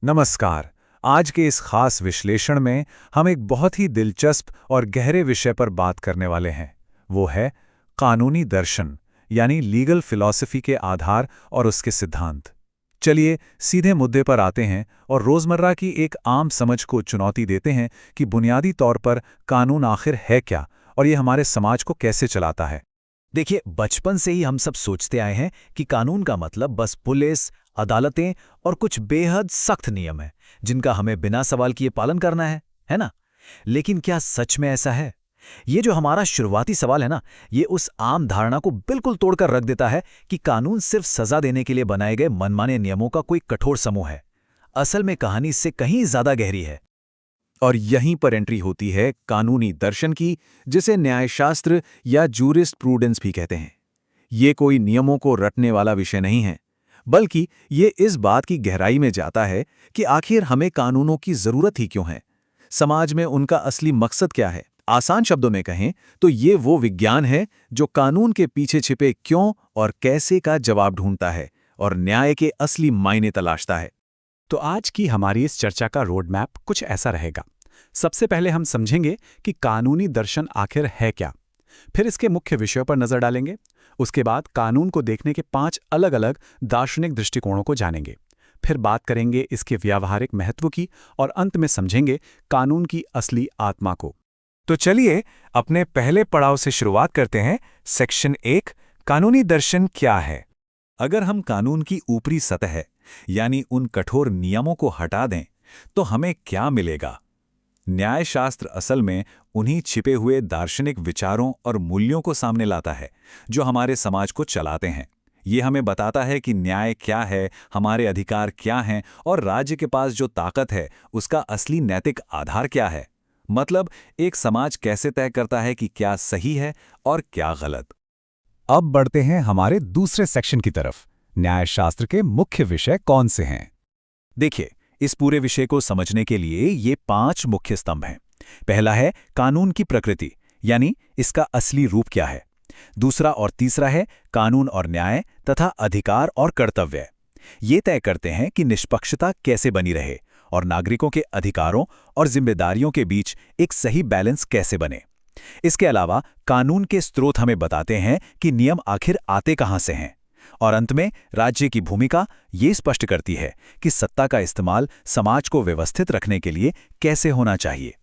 नमस्कार। आज के इस खास विश्लेषण में हम एक बहुत ही दिलचस्प और गहरे विषय पर बात करने वाले हैं। वो है कानूनी दर्शन, यानी लीगल फिलॉसफी के आधार और उसके सिद्धांत। चलिए सीधे मुद्दे पर आते हैं और रोज़मर्रा की एक आम समझ को चुनौती देते हैं कि बुनियादी तौर पर कानून आखिर है क्या और ये हमारे समाज को कैसे चलाता है। देखिए, बचपन से ही हम सब सोचते आए हैं कि कानून का मतलब बस पुलिस, अदालतें और कुछ बेहद सख्त नियम हैं जिनका हमें बिना सवाल किए पालन करना है ना? लेकिन क्या सच में ऐसा है? ये जो हमारा शुरुआती सवाल है ना, ये उस आम धारणा को बिल्कुल तोड़कर रख देता है कि कानून सिर्फ सजा देने के लिए बनाए गए मनमाने नियमों का कोई कठोर समूह है। असल में कहानी इससे कहीं ज्यादा गहरी है। और यहीं पर एंट्री होती है कानूनी दर्शन की, जिसे न्यायशास्त्र या जूरिस्ट प्रूडेंस भी कहते हैं। ये कोई नियमों को रटने वाला विषय नहीं है, बल्कि ये इस बात की गहराई में जाता है कि आखिर हमें कानूनों की जरूरत ही क्यों है, समाज में उनका असली मकसद क्या है। आसान शब्दों में कहें तो ये वो विज्ञान है जो कानून के पीछे छिपे क्यों और कैसे का जवाब ढूंढता है और न्याय के असली मायने तलाशता है। तो आज की हमारी इस चर्चा का रोड मैप कुछ ऐसा रहेगा। सबसे पहले हम समझेंगे कि कानूनी दर्शन आखिर है क्या। फिर इसके मुख्य विषयों पर नजर डालेंगे। उसके बाद कानून को देखने के 5 अलग-अलग दार्शनिक दृष्टिकोणों को जानेंगे। फिर बात करेंगे इसके व्यावहारिक महत्व की और अंत में समझेंगे कानून की असली आत्मा को। तो चलिए अपने पहले पड़ाव से शुरुआत करते हैं। सेक्शन 1, कानूनी दर्शन क्या है। अगर हम कानून की ऊपरी सतह यानी उन कठोर नियमों को हटा दें तो हमें क्या मिलेगा? न्यायशास्त्र असल में उन्हीं छिपे हुए दार्शनिक विचारों और मूल्यों को सामने लाता है जो हमारे समाज को चलाते हैं। ये हमें बताता है कि न्याय क्या है, हमारे अधिकार क्या हैं और राज्य के पास जो ताकत है उसका असली नैतिक आधार क्या है। मतलब एक समाज कैसे तय करता है कि क्या सही है और क्या गलत। अब बढ़ते हैं हमारे दूसरे सेक्शन की तरफ। न्यायशास्त्र के मुख्य विषय कौन से हैं? देखिए, इस पूरे विषय को समझने के लिए ये 5 मुख्य स्तंभ हैं। पहला है कानून की प्रकृति, यानी इसका असली रूप क्या है। दूसरा और तीसरा है कानून और न्याय तथा अधिकार और कर्तव्य। ये तय करते हैं कि निष्पक्षता कैसे बनी रहे और नागरिकों के अधिकारों और जिम्मेदारियों के बीच एक सही बैलेंस कैसे बने। इसके अलावा कानून के स्रोत हमें बताते हैं कि नियम आखिर आते कहां से हैं। और अंत में राज्य की भूमिका ये स्पष्ट करती है कि सत्ता का इस्तेमाल समाज को व्यवस्थित रखने के लिए कैसे होना चाहिए।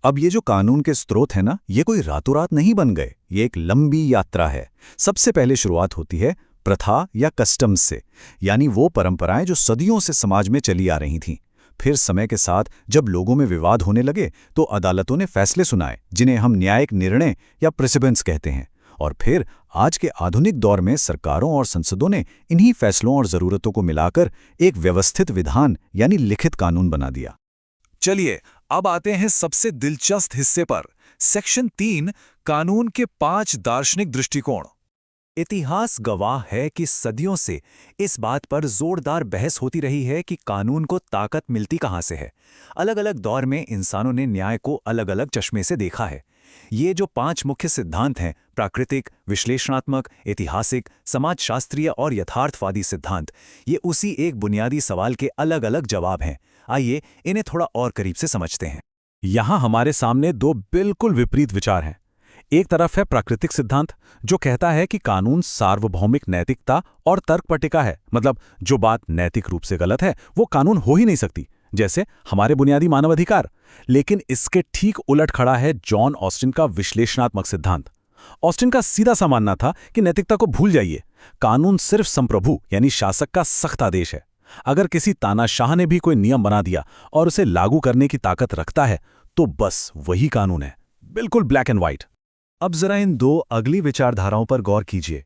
अब ये जो कानून के स्रोत है ना, ये कोई रातों रात नहीं बन गए। ये एक लंबी यात्रा है। सबसे पहले शुरुआत होती है प्रथा या कस्टम्स से, यानी वो परंपराएं जो सदियों से समाज में चली आ रही थीं। फिर समय के साथ जब लोगों में विवाद होने लगे तो अदालतों ने फैसले सुनाए जिन्हें हम न्यायिक निर्णय या प्रेसिडेंस कहते हैं। और फिर आज के आधुनिक दौर में सरकारों और संसदों ने इन्हीं फैसलों और ज़रूरतों को मिलाकर एक व्यवस्थित विधान यानी लिखित कानून बना दिया। चलिए अब आते हैं सबसे दिलचस्प हिस्से पर। सेक्शन 3, कानून के 5 दार्शनिक दृष्टिकोण। इतिहास गवाह है कि सदियों से इस बात पर जोरदार बहस होती रही है कि कानून को ताकत मिलती कहां से है। अलग अलग दौर में इंसानों ने न्याय को अलग अलग चश्मे से देखा है। ये जो 5 मुख्य सिद्धांत हैं, प्राकृतिक, विश्लेषणात्मक, ऐतिहासिक, समाजशास्त्रीय और यथार्थवादी सिद्धांत, ये उसी एक बुनियादी सवाल के अलग अलग जवाब हैं। आइए इन्हें थोड़ा और करीब से समझते हैं। यहां हमारे सामने 2 बिल्कुल विपरीत विचार हैं। एक तरफ है प्राकृतिक सिद्धांत, जो कहता है कि कानून सार्वभौमिक नैतिकता और तर्क पर टिका है। मतलब जो बात नैतिक रूप से गलत है वो कानून हो ही नहीं सकती, जैसे हमारे बुनियादी मानव अधिकार। लेकिन इसके ठीक उलट खड़ा है जॉन ऑस्टिन का विश्लेषणात्मक सिद्धांत। ऑस्टिन का सीधा सा मानना था कि नैतिकता को भूल जाइए, कानून सिर्फ संप्रभु यानी शासक का सख्त आदेश है। अगर किसी तानाशाह ने भी कोई नियम बना दिया और उसे लागू करने की ताकत रखता है तो बस वही कानून है, बिल्कुल ब्लैक एंड व्हाइट। अब जरा इन 2 अगली विचारधाराओं पर गौर कीजिए।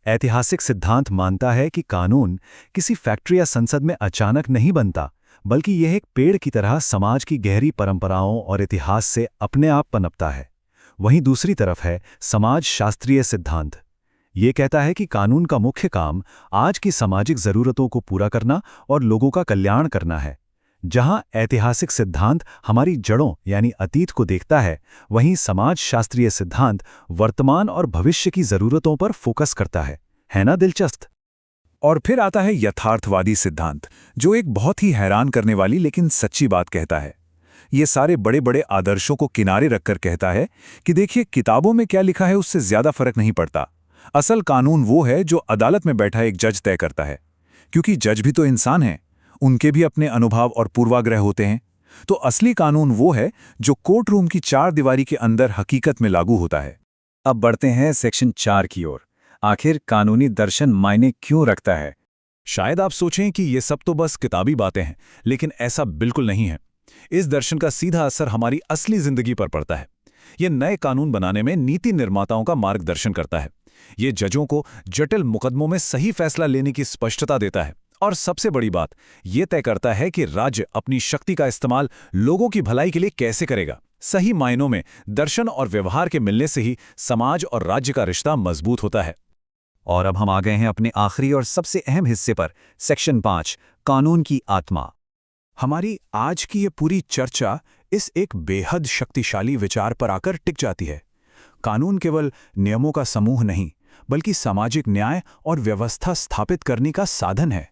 ऐतिहासिक सिद्धांत मानता है कि कानून किसी फैक्ट्री या संसद में अचानक नहीं बनता, बल्कि यह एक पेड़ की तरह समाज की गहरी परंपराओं और इतिहास से अपने आप पनपता है। वहीं दूसरी तरफ है समाज शास्त्रीय सिद्धांत। ये कहता है कि कानून का मुख्य काम आज की सामाजिक जरूरतों को पूरा करना और लोगों का कल्याण करना है। जहां ऐतिहासिक सिद्धांत हमारी जड़ों यानी अतीत को देखता है, वहीं समाजशास्त्रीय सिद्धांत वर्तमान और भविष्य की जरूरतों पर फोकस करता है ना दिलचस्प? और फिर आता है यथार्थवादी सिद्धांत, जो एक बहुत ही हैरान करने वाली लेकिन सच्ची बात कहता है। ये सारे बड़े बड़े आदर्शों को किनारे रखकर कहता है कि देखिए, किताबों में क्या लिखा है उससे ज्यादा फर्क नहीं पड़ता। असल कानून वो है जो अदालत में बैठा एक जज तय करता है, क्योंकि जज भी तो इंसान हैं, उनके भी अपने अनुभव और पूर्वाग्रह होते हैं। तो असली कानून वो है जो कोर्ट रूम की चार दीवारी के अंदर हकीकत में लागू होता है। अब बढ़ते हैं सेक्शन 4 की ओर। आखिर कानूनी दर्शन मायने क्यों रखता है? शायद आप सोचें कि ये सब तो बस किताबी बातें हैं, लेकिन ऐसा बिल्कुल नहीं है। इस दर्शन का सीधा असर हमारी असली जिंदगी पर पड़ता है। ये नए कानून बनाने में नीति निर्माताओं का मार्गदर्शन करता है। ये जजों को जटिल मुकदमों में सही फैसला लेने की स्पष्टता देता है। और सबसे बड़ी बात, ये तय करता है कि राज्य अपनी शक्ति का इस्तेमाल लोगों की भलाई के लिए कैसे करेगा। सही मायनों में दर्शन और व्यवहार के मिलने से ही समाज और राज्य का रिश्ता मजबूत होता है। और अब हम आ गए हैं अपने आखिरी और सबसे अहम हिस्से पर, सेक्शन 5, कानून की आत्मा। हमारी आज की ये पूरी चर्चा इस एक बेहद शक्तिशाली विचार पर आकर टिक जाती है। कानून केवल नियमों का समूह नहीं, बल्कि सामाजिक न्याय और व्यवस्था स्थापित करने का साधन है।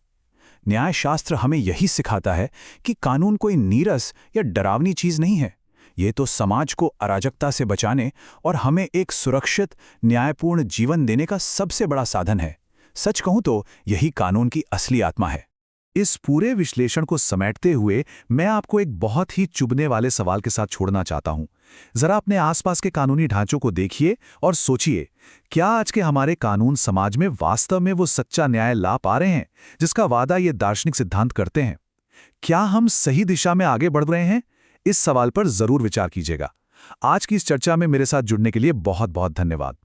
न्यायशास्त्र हमें यही सिखाता है कि कानून कोई नीरस या डरावनी चीज नहीं है। ये तो समाज को अराजकता से बचाने और हमें एक सुरक्षित, न्यायपूर्ण जीवन देने का सबसे बड़ा साधन है। सच कहूं तो यही कानून की असली आत्मा है। इस पूरे विश्लेषण को समेटते हुए मैं आपको एक बहुत ही चुभने वाले सवाल के साथ छोड़ना चाहता हूं। जरा अपने आसपास के कानूनी ढांचों को देखिए और सोचिए, क्या आज के हमारे कानून समाज में वास्तव में वो सच्चा न्याय ला पा रहे हैं जिसका वादा ये दार्शनिक सिद्धांत करते हैं? क्या हम सही दिशा में आगे बढ़ रहे हैं? इस सवाल पर जरूर विचार कीजिएगा। आज की इस चर्चा में मेरे साथ जुड़ने के लिए बहुत बहुत धन्यवाद।